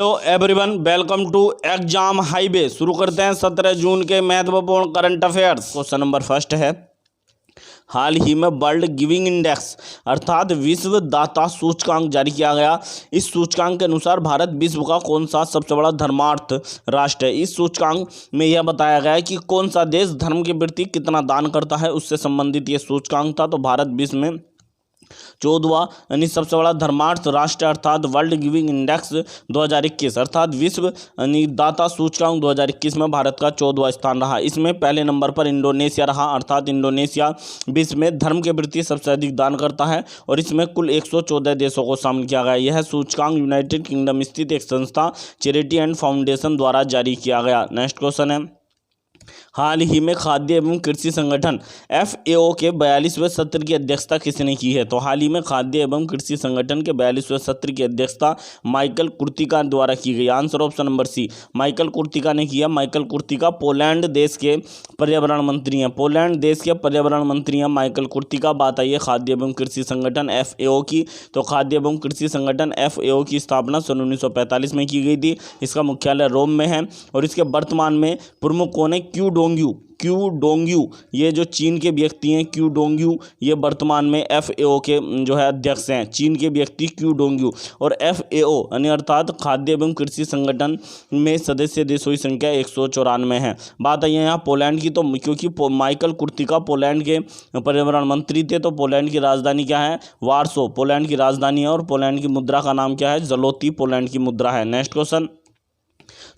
Hello everyone, welcome to exam highway. शुरू करते हैं 17 जून के महत्वपूर्ण current affairs. Question number first है, हाल ही में वर्ल्ड गिविंग इंडेक्स अर्थात विश्व दाता सूचकांक जारी किया गया। इस सूचकांक के अनुसार भारत विश्व का कौन सा सबसे बड़ा धर्मार्थ राष्ट्र है। इस सूचकांक में यह बताया गया है कि कौन सा देश धर्म के प्रति कितना दान करता है, उससे संबंधित ये सूचकांक था। तो भारत विश्व में 14वां यानी सबसे बड़ा धर्मार्थ राष्ट्र अर्थात वर्ल्ड गिविंग इंडेक्स 2021 अर्थात विश्व यानी दाता सूचकांक 2021 में भारत का 14वां स्थान रहा। इसमें पहले नंबर पर इंडोनेशिया रहा अर्थात इंडोनेशिया विश्व में धर्म के प्रति सबसे अधिक दान करता है और इसमें कुल 114 देशों को शामिल किया गया। यह सूचकांक यूनाइटेड किंगडम स्थित एक संस्था चैरिटी एंड फाउंडेशन द्वारा जारी किया गया। नेक्स्ट क्वेश्चन है, हाल ही में खाद्य एवं कृषि संगठन FAO के 42वें सत्र की अध्यक्षता किसने की है। तो हाल ही में खाद्य एवं कृषि संगठन के 42वें सत्र की अध्यक्षता माइकल कुर्तिका द्वारा की गई। Answer option number C, Michael कुर्तिका ने किया। माइकल कुर्तिका पोलैंड देश के पर्यावरण मंत्री हैं। पोलैंड देश के पर्यावरण मंत्री हैं माइकल कुर्तिका। बात आई है खाद्य एवं कृषि संगठन FAO की। तो खाद्य एवं कृषि संगठन FAO की स्थापना सन 1945 में की गई थी। इसका मुख्यालय रोम में है और इसके वर्तमान में प्रमुख कौन है, क्यू डोंगयू ये जो चीन के व्यक्ति हैं, क्यू डोंगयू ये वर्तमान में FAO के जो है अध्यक्ष हैं, चीन के व्यक्ति क्यू डोंगयू। और FAO यानी अर्थात खाद्य एवं कृषि संगठन में सदस्य देशों की संख्या 194 है। बात आई है यहाँ पोलैंड की, तो क्योंकि माइकल कुर्तिका पोलैंड के पर्यावरण मंत्री थे, तो पोलैंड की राजधानी क्या है, वार्सो पोलैंड की राजधानी है और पोलैंड की मुद्रा का नाम क्या है, जलोती पोलैंड की मुद्रा है। नेक्स्ट क्वेश्चन,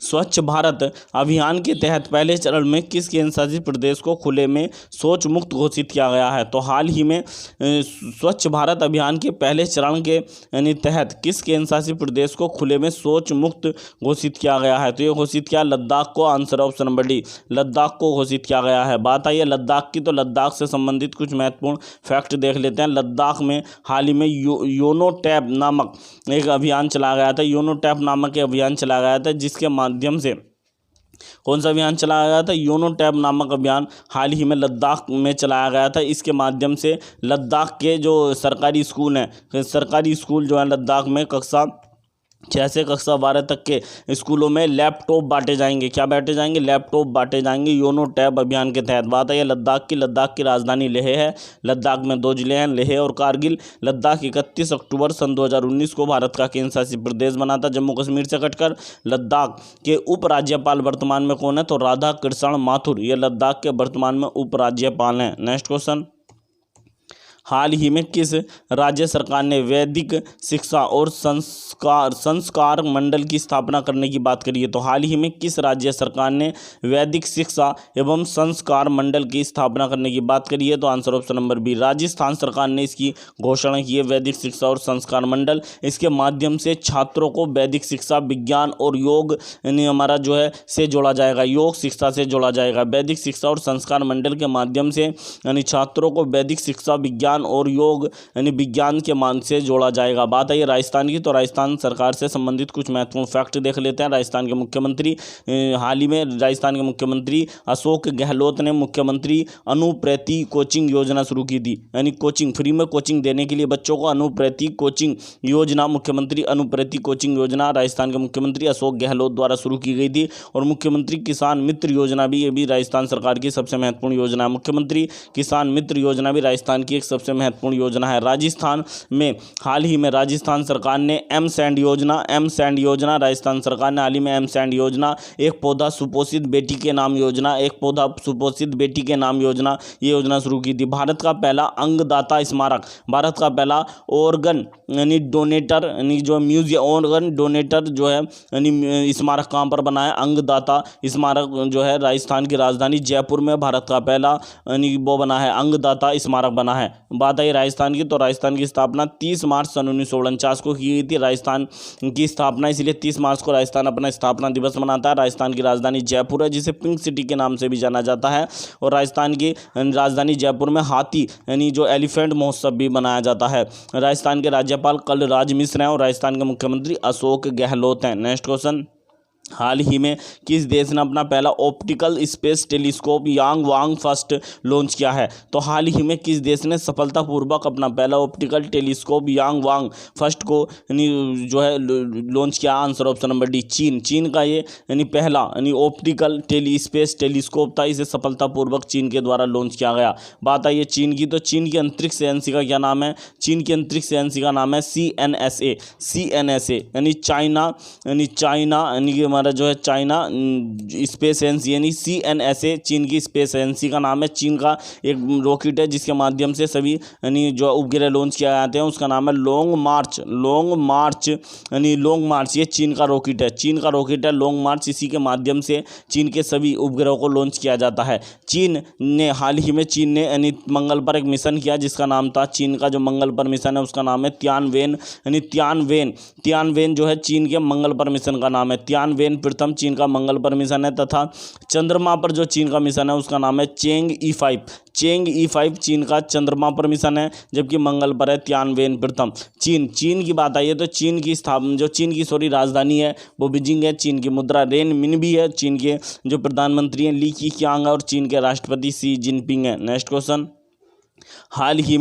स्वच्छ भारत अभियान के तहत पहले चरण में किस केंद्र शासित प्रदेश को खुले में शौच मुक्त घोषित किया गया है। तो हाल ही में स्वच्छ भारत अभियान के पहले चरण के यानी तहत किस केंद्र शासित प्रदेश को खुले में शौच मुक्त घोषित किया गया है। तो ये घोषित किया लद्दाख को। Answer option number D, Ladakh को घोषित किया गया है। बात आई है लद्दाख की, तो लद्दाख से संबंधित कुछ महत्वपूर्ण फैक्ट देख लेते हैं। लद्दाख में हाल ही में योनो टैब नामक एक अभियान चलाया गया था। योनो टैब नामक एक अभियान चलाया गया था जिसके माध्यम से कौन सा अभियान चलाया गया था, योनो टैब नामक अभियान हाल ही में लद्दाख में चलाया गया था। इसके माध्यम से लद्दाख के जो सरकारी स्कूल हैं, सरकारी स्कूल जो है लद्दाख में कक्षा 6 से कक्षा 12 तक के स्कूलों में लैपटॉप बांटे जाएंगे। क्या बांटे जाएंगे, लैपटॉप बांटे जाएंगे योनो टैब अभियान के तहत। बात है लद्दाख की, लद्दाख की राजधानी लेह है। लद्दाख में 2 जिले हैं, लेह और कारगिल। लद्दाख 31 अक्टूबर सन 2019 को भारत का केंद्र शासित प्रदेश बना था जम्मू कश्मीर से कटकर। लद्दाख के उपराज्यपाल वर्तमान में कौन है, तो राधा कृष्ण माथुर ये लद्दाख के वर्तमान में उपराज्यपाल हैं। नेक्स्ट क्वेश्चन, हाल ही में किस राज्य सरकार ने वैदिक शिक्षा और संस्कार मंडल की स्थापना करने की बात करी है। तो हाल ही में किस राज्य सरकार ने वैदिक शिक्षा एवं संस्कार मंडल की स्थापना करने की बात करी है। तो answer option number B, Rajasthan सरकार ने इसकी घोषणा की है, वैदिक शिक्षा और संस्कार मंडल। इसके माध्यम से छात्रों को वैदिक शिक्षा, विज्ञान और योग यानी हमारा जो है से जोड़ा जाएगा, योग शिक्षा से जोड़ा जाएगा। वैदिक शिक्षा और संस्कार मंडल के माध्यम से यानी छात्रों को वैदिक शिक्षा, विज्ञान और योग यानी विज्ञान के मान से जोड़ा जाएगा। बात आई राजस्थान की, तो राजस्थान सरकार से संबंधित कुछ महत्वपूर्ण फैक्ट देख लेते हैं। राजस्थान के मुख्यमंत्री हाल ही में राजस्थान के मुख्यमंत्री अशोक गहलोत ने मुख्यमंत्री अनुप्रति कोचिंग योजना शुरू की थी, यानी कोचिंग फ्री में कोचिंग देने के लिए बच्चों को अनुप्रति कोचिंग योजना, मुख्यमंत्री अनुप्रति कोचिंग योजना राजस्थान के मुख्यमंत्री अशोक गहलोत द्वारा शुरू की गई थी। और मुख्यमंत्री किसान मित्र योजना भी, ये भी राजस्थान सरकार की सबसे महत्वपूर्ण योजना है। मुख्यमंत्री किसान मित्र योजना भी राजस्थान की एक सबसे महत्वपूर्ण योजना है। राजस्थान में हाल ही में राजस्थान सरकार ने एम सैंड योजना राजस्थान सरकार ने हाल ही में एम सैंड योजना, एक पौधा सुपोषित बेटी के नाम योजना, एक पौधा सुपोषित बेटी के नाम योजना, ये योजना शुरू की थी। भारत का पहला अंगदाता स्मारक, भारत का पहला ऑर्गन यानी डोनेटर यानी जो म्यूजियम ऑर्गन डोनेटर जो है यानी स्मारक कहाँ पर बना है, अंगदाता स्मारक जो है राजस्थान की राजधानी जयपुर में भारत का पहला यानी वो बना है, अंगदाता स्मारक बना है। बात आई राजस्थान की, तो राजस्थान की स्थापना 30 मार्च सन 1949 को की गई थी। राजस्थान की स्थापना इसलिए 30 मार्च को राजस्थान अपना स्थापना दिवस मनाता है। राजस्थान की राजधानी जयपुर है जिसे पिंक सिटी के नाम से भी जाना जाता है। और राजस्थान की राजधानी जयपुर में हाथी यानी जो एलिफेंट महोत्सव भी मनाया जाता है। राजस्थान के राज्यपाल कलराज मिश्र हैं और राजस्थान के मुख्यमंत्री अशोक गहलोत हैं। नेक्स्ट क्वेश्चन, हाल ही में किस देश ने अपना पहला ऑप्टिकल स्पेस टेलीस्कोप यांग वांग फर्स्ट लॉन्च किया है? तो हाल ही में किस देश ने सफलतापूर्वक अपना पहला ऑप्टिकल टेलीस्कोप यांग वांग फर्स्ट को जो है लॉन्च किया? आंसर ऑप्शन नंबर डी, चीन। चीन का ये पहला ऑप्टिकल स्पेस टेलीस्कोप था, इसे सफलतापूर्वक चीन के द्वारा लॉन्च किया गया। बात आई है चीन की, तो चीन की अंतरिक्ष एजेंसी का क्या नाम है? चीन की अंतरिक्ष एजेंसी का नाम है CNSA। चाइना कि हमारा जो है चाइना स्पेस एजेंसी CNSA चीन की स्पेस एजेंसी का नाम है। चीन का एक रॉकेट है जिसके माध्यम से सभी जो उपग्रह लॉन्च किए जाते हैं, उसका नाम है लॉन्ग मार्च। ये चीन का रॉकेट है लॉन्ग मार्च। इसी के माध्यम से चीन के सभी उपग्रहों को लॉन्च किया जाता है। चीन ने हाल ही में मंगल पर एक मिशन किया जिसका नाम था, चीन का जो मंगल पर मिशन है उसका नाम है तियानवेन जो है चीन के मंगल पर मिशन का नाम है। तियानवेन प्रथम चीन का मंगल पर मिशन है, तथा चंद्रमा पर जो चीन का मिशन है उसका नाम है चेंग ई 5 चीन का चंद्रमा पर मिशन है, जबकि मंगल पर है तियानवेन प्रथम। चीन की बात आई है तो चीन की राजधानी है वो बीजिंग है। चीन की मुद्रा रेन मिनबी है। चीन के जो प्रधानमंत्री हैं ली कीक्यांग है और चीन के राष्ट्रपति शी जिनपिंग है। नेक्स्ट क्वेश्चन, हाल ही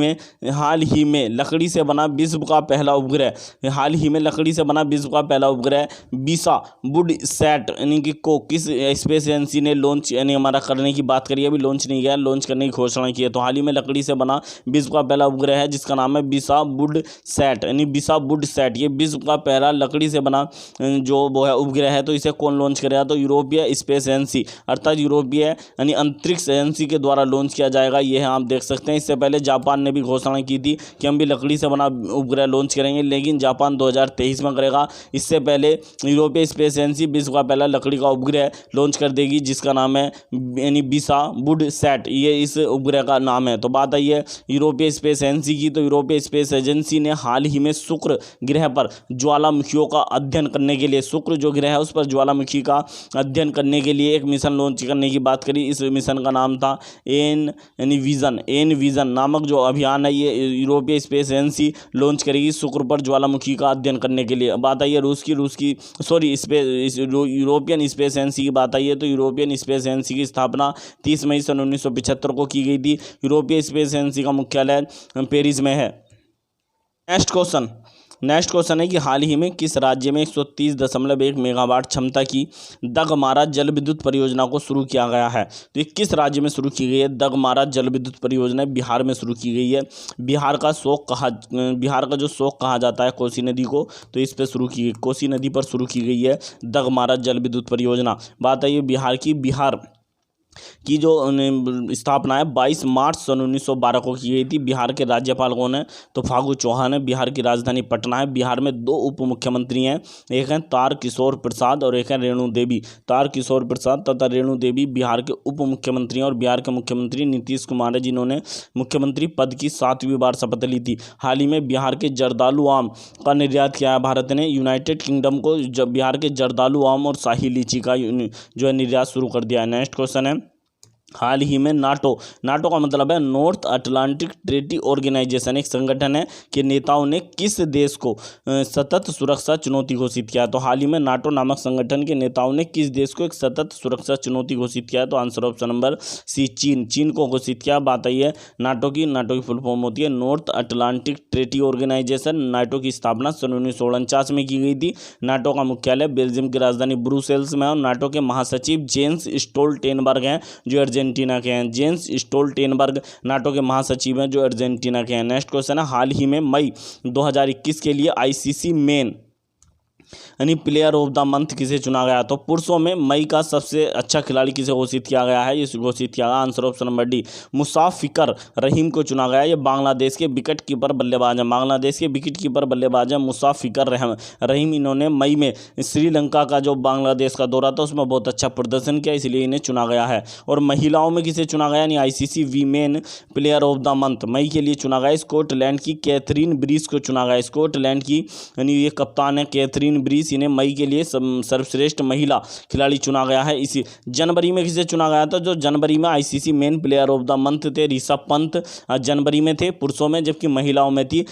में लकड़ी से बना विश्व का पहला उपग्रह बीसा वुड सैट को किस स्पेस एजेंसी ने लॉन्च करने की बात करी है? अभी लॉन्च नहीं किया, लॉन्च करने की घोषणा की है। तो हाल ही में लकड़ी से बना विश्व का पहला उपग्रह है जिसका नाम है बीसा वुड सैट। ये विश्व का पहला लकड़ी से बना जो वो है उपग्रह है। तो इसे कौन लॉन्च करेगा? तो यूरोपीय स्पेस एजेंसी अर्थात यूरोपीय अंतरिक्ष एजेंसी के द्वारा लॉन्च किया जाएगा। ये आप देख सकते हैं। इससे पहले जापान ने भी घोषणा की थी कि हम भी लकड़ी से बना उपग्रह लॉन्च करेंगे, लेकिन जापान 2023 में करेगा। इससे पहले यूरोपीय स्पेस एजेंसी विश्व का पहला लकड़ी का उपग्रह लॉन्च कर देगी जिसका नाम है बीसा वुड सैट। ये इस उपग्रह का नाम है। तो बात आई है यूरोपीय स्पेस एजेंसी की, तो यूरोपीय स्पेस एजेंसी ने हाल ही में शुक्र ग्रह पर ज्वालामुखियों का अध्ययन करने के लिए, शुक्र जो ग्रह है उस पर ज्वालामुखी का अध्ययन करने के लिए एक मिशन लॉन्च करने की बात करी। इस मिशन का नाम था एन विजन नामक जो अभियान है ये यूरोपीय स्पेस एजेंसी लॉन्च करेगी शुक्र पर ज्वालामुखी का अध्ययन करने के लिए। बात आई है यूरोपियन स्पेस एजेंसी की बात आई है, तो यूरोपियन स्पेस एजेंसी की स्थापना 30 मई सन 1975 को की गई थी। यूरोपीय स्पेस एजेंसी का मुख्यालय पेरिस में है। नेक्स्ट क्वेश्चन है कि हाल ही में किस राज्य में 130.1 मेगावाट क्षमता की दगमारा जल विद्युत परियोजना को शुरू किया गया है? तो ये किस राज्य में शुरू की गई है? दगमारा जल विद्युत परियोजना बिहार में शुरू की गई है। बिहार का जो शोक कहा जाता है कोसी नदी को, तो इस पर शुरू की गई, कोसी नदी पर शुरू की गई है दगमारा जल विद्युत परियोजना। बात आई है बिहार की जो स्थापना है 22 मार्च सन 1912 को की गई थी। बिहार के राज्यपाल कौन है? तो फागू चौहान है। बिहार की राजधानी पटना है। बिहार में 2 उप मुख्यमंत्री हैं, एक हैं तारकिशोर प्रसाद और एक हैं रेणु देवी। तारकिशोर प्रसाद तथा रेणु देवी बिहार के उप मुख्यमंत्री हैं और बिहार के मुख्यमंत्री नीतीश कुमार है जिन्होंने मुख्यमंत्री पद की 7वीं बार शपथ ली थी। हाल ही में बिहार के जर्दालू आम का निर्यात किया है भारत ने यूनाइटेड किंगडम को। बिहार के जर्दालू आम और शाही लीची का जो है निर्यात शुरू कर दिया है। नेक्स्ट क्वेश्चन है, हाल ही में नाटो का मतलब है नॉर्थ अटलांटिक ट्रीटी ऑर्गेनाइजेशन, एक संगठन है कि नेताओं ने किस देश को सतत सुरक्षा चुनौती घोषित किया? तो हाल ही में नाटो नामक संगठन के नेताओं ने किस देश को एक सतत सुरक्षा चुनौती घोषित किया है? तो आंसर ऑप्शन नंबर सी, चीन को घोषित किया। बात आई है नाटो की फुल फॉर्म होती है North Atlantic Treaty Organisation. NATO की स्थापना सन 1949 में की गई थी। नाटो का मुख्यालय बेल्जियम की राजधानी ब्रुसेल्स में है और नाटो के महासचिव जेंस स्टोल्टेनबर्ग हैं जो अर्जेंटीना के हैं। जेंस स्टोल्टेनबर्ग नाटो के महासचिव हैं जो अर्जेंटीना के हैं। नेक्स्ट क्वेश्चन है, हाल ही में मई 2021 के लिए ICC main player of the month किसे चुना गया? तो पुरुषों में मई का सबसे अच्छा खिलाड़ी किसे घोषित किया गया है? ये घोषित किया गया आंसर ऑप्शन नंबर डी, मुसाफिकर रहीम को चुना गया। ये बांग्लादेश के विकेट कीपर बल्लेबाज हैं। बांग्लादेश के विकेट कीपर बल्लेबाज हैं मुसाफिकर रहीम। इन्होंने मई में श्रीलंका का जो बांग्लादेश का दौरा था उसमें बहुत अच्छा प्रदर्शन किया, इसलिए इन्हें चुना गया है। और महिलाओं में किसे चुना गया? यानी ICC women player of the month मई के लिए चुना गया स्कॉटलैंड की कैथरीन ब्रीस को चुना गया। स्कॉटलैंड की ये कप्तान है कैथरीन ब्रीस, इन्हें मई के लिए सर्वश्रेष्ठ महिला खिलाड़ी चुना गया है। इसी जनवरी में किसे चुना गया था? जो जनवरी में ICC main player of the month थे ऋषभ पंत जनवरी में थे पुरुषों में, जबकि महिलाओं में थी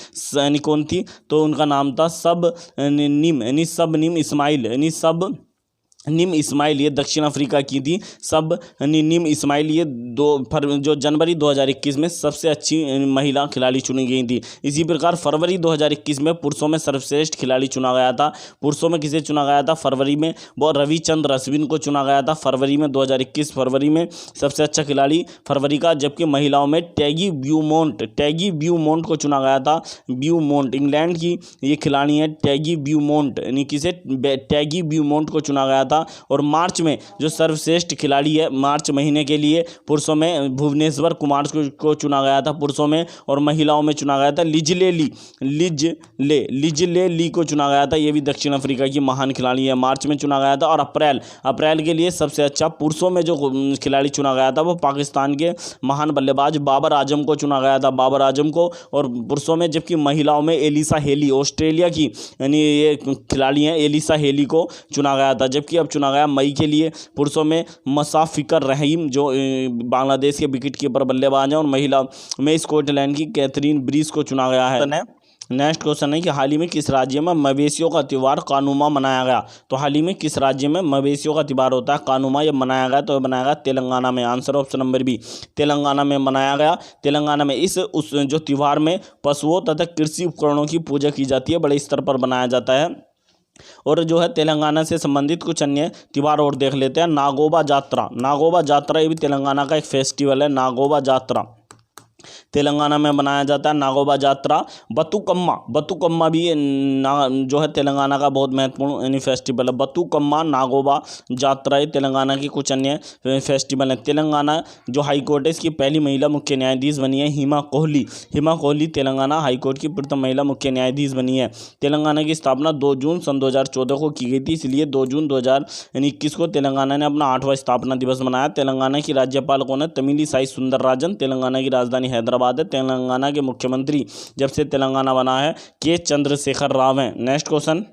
कौन थी? तो उनका नाम था शबनीम इस्माइल निम इस्माइल ये दक्षिण अफ्रीका की थी। सब निम इस्माइल ये जो जनवरी 2021 में सबसे अच्छी महिला खिलाड़ी चुनी गई थी। इसी प्रकार फरवरी 2021 में पुरुषों में सर्वश्रेष्ठ खिलाड़ी चुना गया था। पुरुषों में किसे चुना गया था? फरवरी में वो रविचंद्र अश्विन को चुना गया था फरवरी में 2021 फरवरी में सबसे अच्छा खिलाड़ी फरवरी का। जबकि महिलाओं में टैगी ब्यूमोंट को चुना गया था। ब्यूमोंट इंग्लैंड की ये खिलाड़ी है टैगी ब्यूमोंट, यानी किसे टैगी ब्यूमोंट को चुना गया था। और मार्च में जो सर्वश्रेष्ठ खिलाड़ी है मार्च महीने के लिए पुरुषों में भुवनेश्वर कुमार को चुना गया था पुरुषों में, और महिलाओं में चुना गया था लिजले ली को चुना गया था। ये भी दक्षिण अफ्रीका की महान खिलाड़ी है, मार्च में चुना गया था। और अप्रैल के लिए सबसे अच्छा पुरुषों में जो खिलाड़ी चुना गया था वो पाकिस्तान के महान बल्लेबाज बाबर आजम को चुना गया था, बाबर आजम को, और पुरुषों में। जबकि महिलाओं में एलिसा हेली ऑस्ट्रेलिया की यानी ये खिलाड़ी हैं एलिसा हेली को चुना गया था। जबकि अब चुना गया मई के लिए पुरुषों में मुशफ़िकुर रहीम जो बांग्लादेश के विकेट कीपर बल्लेबाज हैं, और महिला में स्कॉटलैंड की कैथरीन ब्रीस को चुना गया है। नेक्स्ट क्वेश्चन है कि हाल ही में किस राज्य में मवेशियों का त्यौहार कानुमा मनाया गया? तो हाल ही में किस राज्य में मवेशियों का त्यौहार होता है कानुमा ये मनाया गया? तो ये मनाया गया तेलंगाना में। Answer option number B, Telangana में मनाया गया। तेलंगाना में उस जो त्यौहार में पशुओं तथा कृषि उपकरणों की पूजा की जाती है, बड़े स्तर पर बनाया जाता है। और जो है तेलंगाना से संबंधित कुछ अन्य त्यौहार और देख लेते हैं। नागोबा जात्रा ये भी तेलंगाना का एक फेस्टिवल है। नागोबा जात्रा तेलंगाना में मनाया जाता है। नागोबा जात्रा। बतुकम्मा भी जो है तेलंगाना का बहुत महत्वपूर्ण यानी फेस्टिवल है। बतुकम्मा, नागोबा जात्रा ये तेलंगाना की कुछ अन्य फेस्टिवल हैं। तेलंगाना जो हाई कोर्ट है इसकी पहली महिला मुख्य न्यायाधीश बनी है हिमा कोहली तेलंगाना हाई कोर्ट की प्रथम महिला मुख्य न्यायाधीश बनी है। तेलंगाना की स्थापना 2 जून सन 2014 को की गई थी, इसलिए 2 जून 2021 को तेलंगाना ने अपना 8वां स्थापना दिवस मनाया। तेलंगाना की राज्यपाल कौन है? तमिलिसाई सुंदरराजन। तेलंगाना की राजधानी हैदराबाद है। तेलंगाना के मुख्यमंत्री जब से तेलंगाना बना है के चंद्रशेखर राव हैं। नेक्स्ट क्वेश्चन,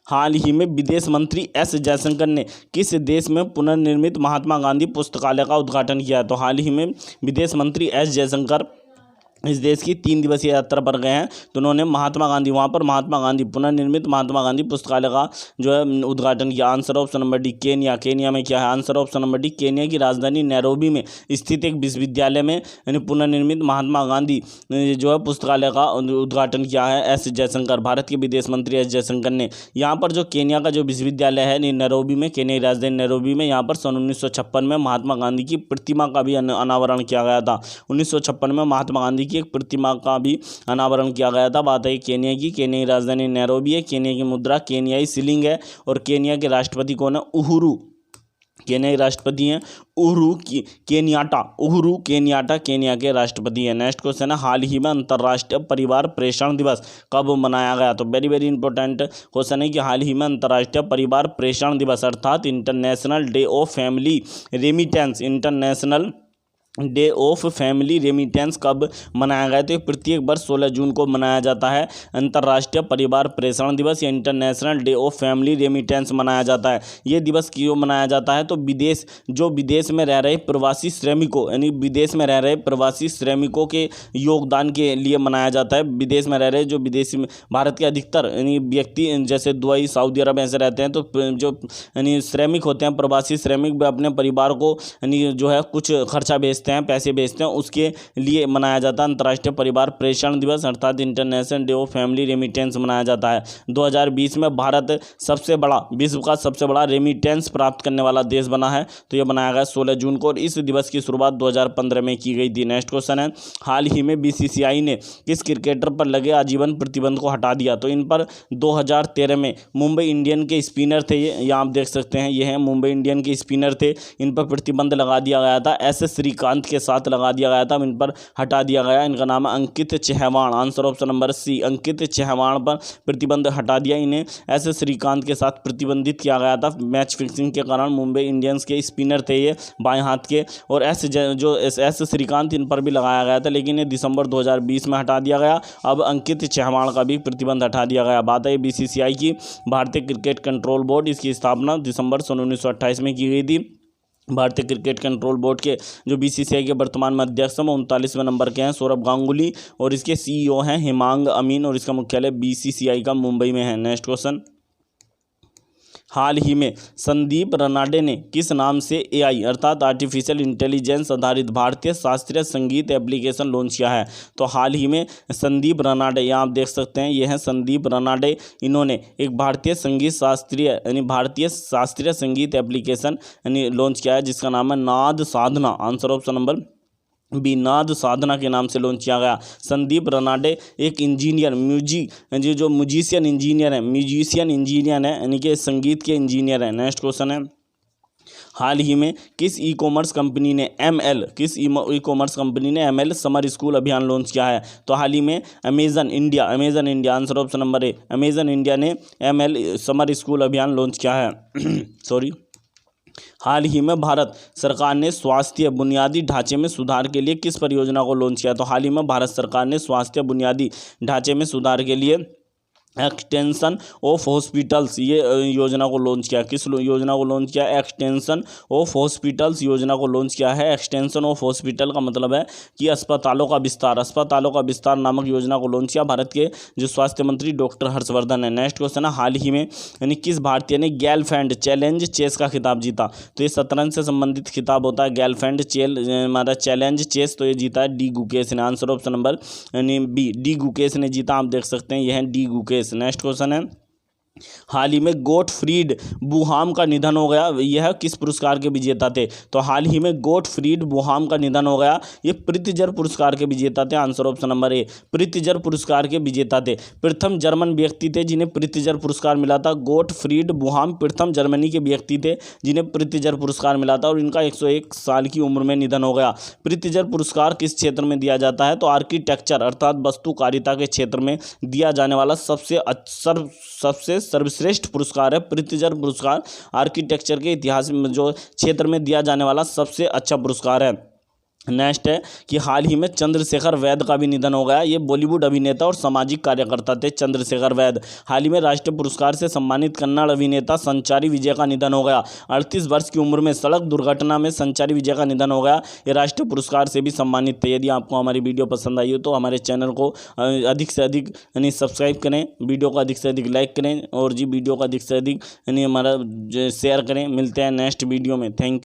हाल ही में विदेश मंत्री एस जयशंकर ने किस देश में पुनर्निर्मित महात्मा गांधी पुस्तकालय का उद्घाटन किया है? तो हाल ही में विदेश मंत्री एस जयशंकर इस देश की 3 दिवसीय यात्रा पर गए हैं, तो उन्होंने वहाँ पर महात्मा गांधी पुनर्निर्मित महात्मा गांधी पुस्तकालय का जो है उद्घाटन किया। Answer option number D, Kenya में क्या है? Answer option number D, Kenya की राजधानी नैरोबी में स्थित एक विश्वविद्यालय में यानी पुनर्निर्मित महात्मा गांधी जो है पुस्तकालय का उद्घाटन किया है एस जयशंकर। भारत के विदेश मंत्री एस जयशंकर ने यहाँ पर जो केनिया का जो विश्वविद्यालय है नैरोबी में, केनिया की राजधानी नैरोबी में, यहाँ पर सन 1956 में महात्मा गांधी की प्रतिमा का भी अनावरण किया गया था। 1956 में महात्मा गांधी एक प्रतिमा का भी अनावरण किया गया था। बात है केनिया की राजधानी नैरोबी है। केनिया की मुद्रा केनियाई शिलिंग है। और केनिया के राष्ट्रपति कौन है? उहुरु। केनिया के राष्ट्रपति हैं उहुरु केनियाटा केनिया के राष्ट्रपति हैं। नेक्स्ट क्वेश्चन है, हाल ही में अंतर्राष्ट्रीय परिवार प्रेषण दिवस कब मनाया गया? तो वेरी वेरी इंपॉर्टेंट क्वेश्चन है कि हाल ही में अंतर्राष्ट्रीय परिवार प्रेषण दिवस अर्थात international day of family remittance कब मनाया गया? तो प्रत्येक वर्ष 16 जून को मनाया जाता है अंतर्राष्ट्रीय परिवार प्रेषण दिवस या international day of family remittance मनाया जाता है। ये दिवस क्यों मनाया जाता है? तो विदेश में रह रहे प्रवासी श्रमिकों यानी विदेश में रह रहे प्रवासी श्रमिकों के योगदान के लिए मनाया जाता है। विदेश में रह रहे जो विदेशी भारत के अधिकतर यानी व्यक्ति जैसे दुबई सऊदी अरब ऐसे रहते हैं, तो जो यानी श्रमिक होते हैं प्रवासी श्रमिक वे अपने परिवार को यानी जो है कुछ खर्चा पैसे भेजते हैं, उसके लिए मनाया जाता है अंतर्राष्ट्रीय परिवार प्रेषण दिवस अर्थात international day of family remittance मनाया जाता है। 2020 में भारत विश्व का सबसे बड़ा रेमिटेंस प्राप्त करने वाला देश बना है, तो यह बनाया गया 16 जून को और इस दिवस की शुरुआत 2015 में की गई थी। नेक्स्ट क्वेश्चन है, हाल ही में बीसीसीआई ने किस क्रिकेटर पर लगे आजीवन प्रतिबंध को हटा दिया? तो इन पर 2013 में मुंबई इंडियन के स्पिनर थे, ये आप देख सकते हैं, ये हैं मुंबई इंडियन के स्पिनर थे, इन पर प्रतिबंध लगा दिया गया था। एस श्रीकांत के साथ लगा दिया गया था, इन पर हटा दिया गया। इनका नाम है अंकित चहवाण। आंसर ऑप्शन नंबर सी, अंकित चहवाण पर प्रतिबंध हटा दिया। इन्हें एस श्रीकांत के साथ प्रतिबंधित किया गया था मैच फिक्सिंग के कारण। मुंबई इंडियंस के स्पिनर थे ये बाएं हाथ के, और एस श्रीकांत इन पर भी लगाया गया था, लेकिन ये दिसंबर 2020 में हटा दिया गया। अब अंकित चहवाण का भी प्रतिबंध हटा दिया गया। बात है बीसीसीआई की, भारतीय क्रिकेट कंट्रोल बोर्ड, इसकी स्थापना दिसंबर सन 1928 में की गई थी। भारतीय क्रिकेट कंट्रोल बोर्ड के जो बीसीसीआई के वर्तमान में अध्यक्ष हैं 39वें नंबर के हैं सौरभ गांगुली, और इसके सीईओ हैं हिमांग अमीन, और इसका मुख्यालय बीसीसीआई का मुंबई में है। नेक्स्ट क्वेश्चन, हाल ही में संदीप रनाडे ने किस नाम से एआई अर्थात आर्टिफिशियल इंटेलिजेंस आधारित भारतीय शास्त्रीय संगीत एप्लीकेशन लॉन्च किया है? तो हाल ही में संदीप रनाडे, यहाँ आप देख सकते हैं, ये हैं संदीप रनाडे। इन्होंने एक भारतीय शास्त्रीय संगीत एप्लीकेशन यानी लॉन्च किया है जिसका नाम है नाद साधना। आंसर ऑप्शन नंबर बी, नाद साधना के नाम से लॉन्च किया गया। संदीप रनाडे एक इंजीनियर, म्यूजिशियन इंजीनियर है यानी कि संगीत के इंजीनियर हैं। नेक्स्ट क्वेश्चन है, हाल ही में किस ई कॉमर्स कंपनी ने एमएल समर स्कूल अभियान लॉन्च किया है? तो हाल ही में Amazon India, answer option number A, Amazon India ने एमएल समर स्कूल अभियान लॉन्च किया है। सॉरी। हाल ही में भारत सरकार ने स्वास्थ्य बुनियादी ढांचे में सुधार के लिए किस परियोजना को लॉन्च किया? तो हाल ही में भारत सरकार ने स्वास्थ्य बुनियादी ढांचे में सुधार के लिए एक्सटेंशन ऑफ हॉस्पिटल्स ये योजना को लॉन्च किया। किस योजना को लॉन्च किया? एक्सटेंशन ऑफ हॉस्पिटल्स योजना को लॉन्च किया है। एक्सटेंशन ऑफ हॉस्पिटल का मतलब है कि अस्पतालों का विस्तार नामक योजना को लॉन्च किया भारत के जो स्वास्थ्य मंत्री डॉक्टर हर्षवर्धन है। नेक्स्ट क्वेश्चन है, हाल ही में यानी किस भारतीय ने गेलफैंड चैलेंज चेस का खिताब जीता? तो ये शतरंज से संबंधित खिताब होता है गेलफैंड हमारा चैलेंज चेस, तो ये जीता है डी गुकेश ने। आंसर ऑप्शन नंबर यानी बी, डी गुकेश ने जीता। आप देख सकते हैं यह है डी गुकेश। नेक्स्ट क्वेश्चन है, हाल ही में गोटफ्रीड बुहाम का निधन हो गया, यह किस पुरस्कार के विजेता थे? तो हाल ही में गोटफ्रीड बुहाम का निधन हो गया, ये प्रित्जर पुरस्कार के विजेता थे। Answer option number A, Pritzker पुरस्कार के विजेता थे। प्रथम जर्मन व्यक्ति थे जिन्हें प्रित्जर पुरस्कार मिला था। गोटफ्रीड बुहाम प्रथम जर्मनी के व्यक्ति थे जिन्हें प्रित्जर पुरस्कार मिला था और इनका 101 साल की उम्र में निधन हो गया। प्रित्जर पुरस्कार किस क्षेत्र में दिया जाता है? तो आर्किटेक्चर अर्थात वास्तुकारिता के क्षेत्र में दिया जाने वाला सबसे सर्वश्रेष्ठ पुरस्कार है प्रित्जर पुरस्कार। आर्किटेक्चर के इतिहास में जो क्षेत्र में दिया जाने वाला सबसे अच्छा पुरस्कार है। नेक्स्ट है कि हाल ही में चंद्रशेखर वैद्य का भी निधन हो गया। ये बॉलीवुड अभिनेता और सामाजिक कार्यकर्ता थे चंद्रशेखर वैद्य। हाल ही में राष्ट्रीय पुरस्कार से सम्मानित कन्नड़ अभिनेता संचारी विजय का निधन हो गया। 38 वर्ष की उम्र में सड़क दुर्घटना में संचारी विजय का निधन हो गया। ये राष्ट्रीय पुरस्कार से भी सम्मानित थे। यदि आपको हमारी वीडियो पसंद आई हो तो हमारे चैनल को अधिक से अधिक यानी सब्सक्राइब करें, वीडियो को अधिक से अधिक लाइक करें और वीडियो को अधिक से अधिक यानी हमारा शेयर करें। मिलते हैं नेक्स्ट वीडियो में। Thank you.